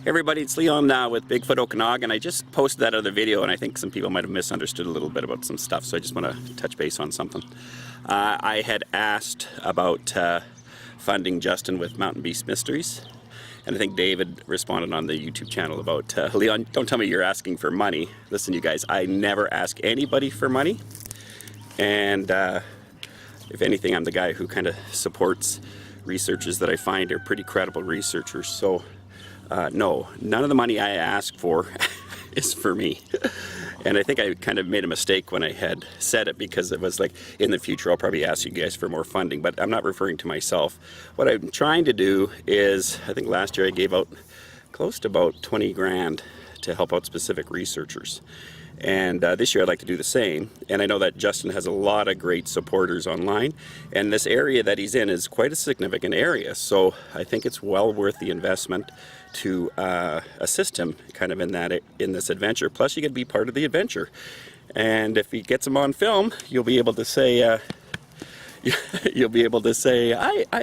Hey everybody, it's Leon with Bigfoot OKanagan. I just posted that other video and I think some people might have misunderstood a little bit about some stuff, so I just want to touch base on something. I had asked about funding Justin with Mountain Beast Mysteries, and I think David responded on the YouTube channel about, Leon, don't tell me you're asking for money. Listen you guys, I never ask anybody for money, and if anything I'm the guy who kind of supports researchers that I find are pretty credible researchers. So no, none of the money I ask for is for me. And I think I kind of made a mistake when I had said it, because it was like, in the future I'll probably ask you guys for more funding, but I'm not referring to myself. What I'm trying to do is, I think last year I gave out close to about 20 grand to help out specific researchers. And this year I'd like to do the same. And I know that Justin has a lot of great supporters online, and this area that he's in is quite a significant area, so I think it's well worth the investment to assist him kind of in this adventure. Plus you get to be part of the adventure, and if he gets him on film, you'll be able to say I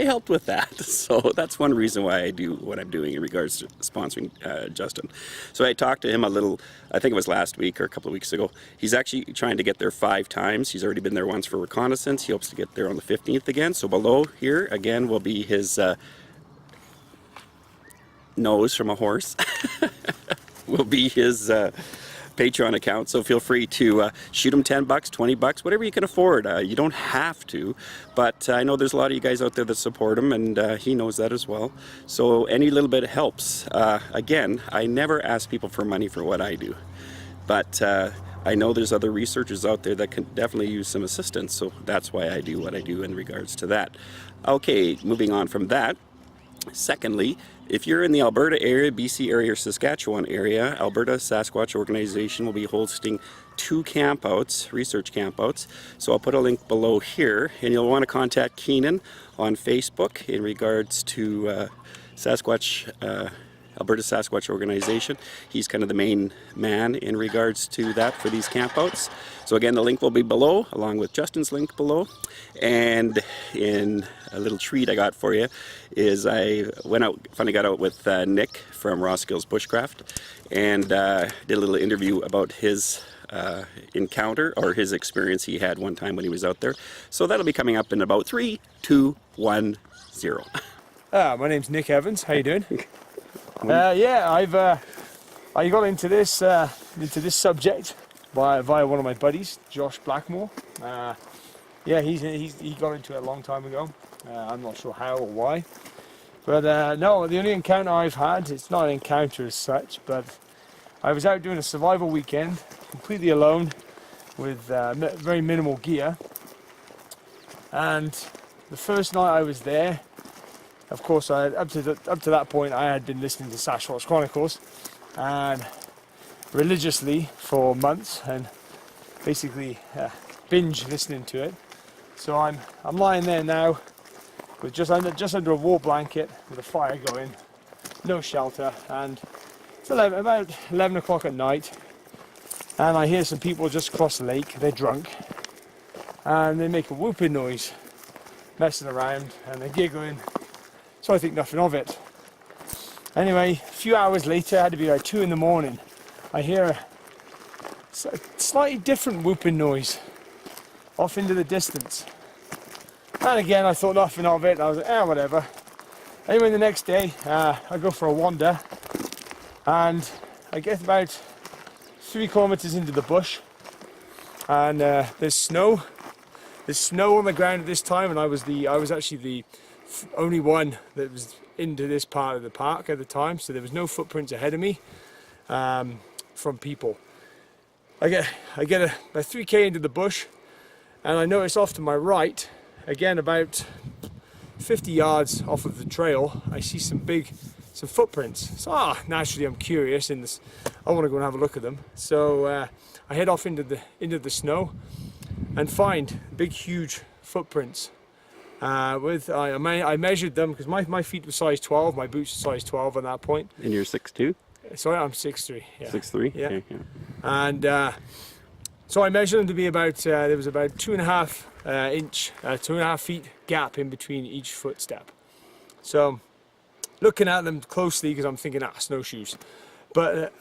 helped with that. So that's one reason why I do what I'm doing in regards to sponsoring Justin. So I talked to him a little, I think it was last week or a couple of weeks ago. He's actually trying to get there 5 times. He's already been there once for reconnaissance. He hopes to get there on the 15th again. So below here again will be his nose from a horse. Will be his Patreon account, so feel free to shoot him 10 bucks, 20 bucks, whatever you can afford. You don't have to, but I know there's a lot of you guys out there that support him, and he knows that as well. So any little bit helps. Again, I never ask people for money for what I do, but I know there's other researchers out there that can definitely use some assistance, so that's why I do what I do in regards to that. Okay, moving on from that. Secondly, if you're in the Alberta area, BC area, or Saskatchewan area, Alberta Sasquatch organization will be hosting 2 campouts, research campouts. So I'll put a link below here, and you'll want to contact Keenan on Facebook in regards to Sasquatch, Alberta Sasquatch organization. He's kind of the main man in regards to that for these campouts. So again, the link will be below, along with Justin's link below. And in a little treat I got for you is I went out, finally got out with Nick from Roskill's Bushcraft, and did a little interview about his encounter, or his experience he had one time when he was out there. So that'll be coming up in about 3, 2, 1, 0. My name's Nick Evans. How you doing? Yeah, I got into this subject via one of my buddies, Josh Blackmore. Yeah, he got into it a long time ago. I'm not sure how or why, but no, the only encounter I've had, it's not an encounter as such, but I was out doing a survival weekend, completely alone, with very minimal gear. And the first night I was there, of course, up to that point, I had been listening to Sasquatch Chronicles and religiously for months, and basically binge listening to it. So I'm lying there now with just under a wool blanket, with a fire going, no shelter, and it's about 11 o'clock at night, and I hear some people just across the lake. They're drunk, and they make a whooping noise, messing around, and they're giggling. So I think nothing of it. Anyway, a few hours later, it had to be like 2 in the morning, I hear a slightly different whooping noise off into the distance. And again, I thought nothing of it. I was like, whatever. Anyway, the next day, I go for a wander, and I get about 3 kilometers into the bush, and there's snow. There's snow on the ground at this time, and I was actually the only one that was into this part of the park at the time, so there was no footprints ahead of me from people. I get about 3k into the bush, and I notice off to my right, again about 50 yards off of the trail, I see some footprints. So naturally I'm curious, and I want to go and have a look at them. So I head off into the snow and find big, huge footprints. I measured them because my feet were size 12, my boots were size 12 at that point. And you're 6'2"? Sorry, I'm 6'3". Yeah. 6'3"? Yeah. Okay, yeah. And so I measured them to be about, there was about 2.5 feet gap in between each footstep. So looking at them closely, because I'm thinking, snowshoes. But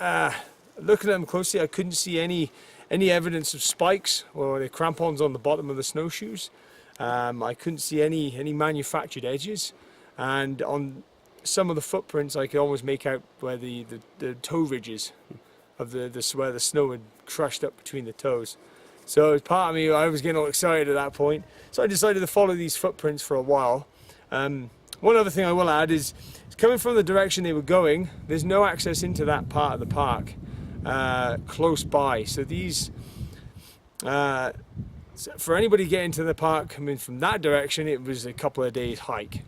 looking at them closely, I couldn't see any evidence of spikes or the crampons on the bottom of the snowshoes. I couldn't see any manufactured edges, and on some of the footprints I could almost make out where the toe ridges of where the snow had crushed up between the toes. So part of me, I was getting all excited at that point, so I decided to follow these footprints for a while. One other thing I will add is, coming from the direction they were going, there's no access into that part of the park close by. So these, for anybody getting to the park coming from that direction, it was a couple of days hike.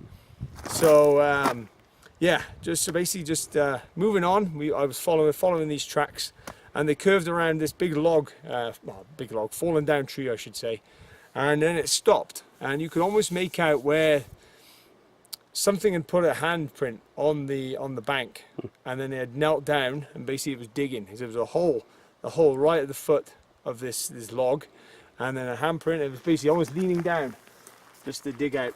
So yeah, basically moving on. I was following these tracks, and they curved around this big log, fallen down tree, I should say, and then it stopped, and you could almost make out where something had put a handprint on the bank, and then it had knelt down, and basically it was digging. There was a hole right at the foot of this log, and then a handprint. It was basically almost leaning down just to dig out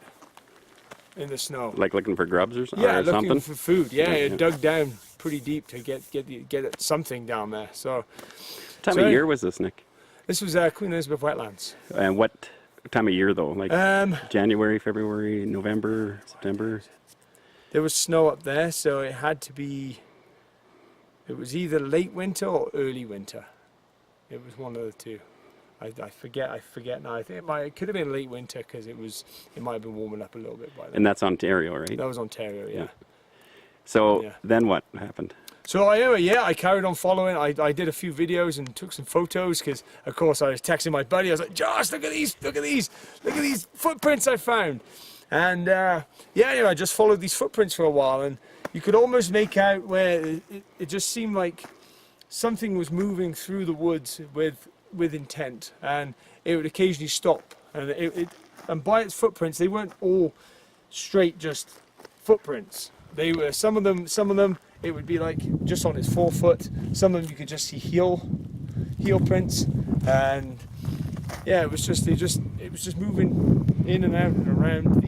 in the snow. Like looking for grubs or something? Yeah, looking something? for food. Yeah, it dug down pretty deep to get something down there. So, What time of year was this, Nick? This was Queen Elizabeth Wetlands. And what time of year though? Like January, February, November, September? There was snow up there, so it had to be. It was either late winter or early winter. It was one of the two. I forget now. I think it could have been late winter, because it might have been warming up a little bit by then. And that's Ontario, right? That was Ontario, yeah. So then what happened? So I carried on following. I did a few videos and took some photos, because of course I was texting my buddy. I was like, Josh, look at these footprints I found. And I just followed these footprints for a while, and you could almost make out where it just seemed like something was moving through the woods with intent, and it would occasionally stop, and by its footprints, they weren't all straight just footprints. They were some of them it would be like just on its forefoot. Some of them you could just see heel prints, and yeah, it was just moving in and out and around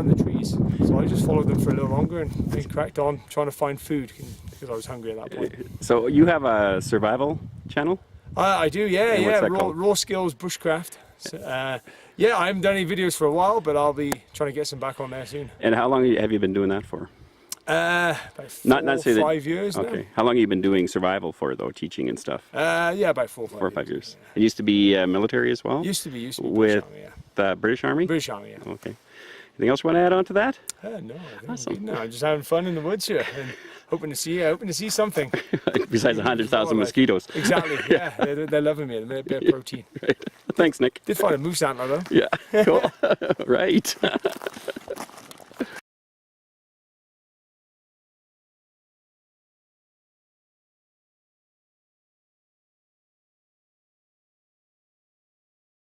the trees. So I just followed them for a little longer and they cracked on trying to find food, because I was hungry at that point. So you have a survival channel? I do, yeah. Called? Raw Skills Bushcraft. So, I haven't done any videos for a while, but I'll be trying to get some back on there soon. And how long have you been doing that for? About Not necessarily 5 years now. Okay. How long have you been doing survival for, though, teaching and stuff? About 4 or 5 years. Yeah. It used to be military as well? Used to be with British Army, the British Army? British Army, yeah. Okay. Anything else you want to add on to that? No, I think Awesome. I'm just having fun in the woods here, and hoping to see something. Besides 100,000 mosquitoes. Exactly, yeah. They're loving me, a bit of protein. Right. Thanks, Nick. Did find a moose antler though. Yeah, cool. Right.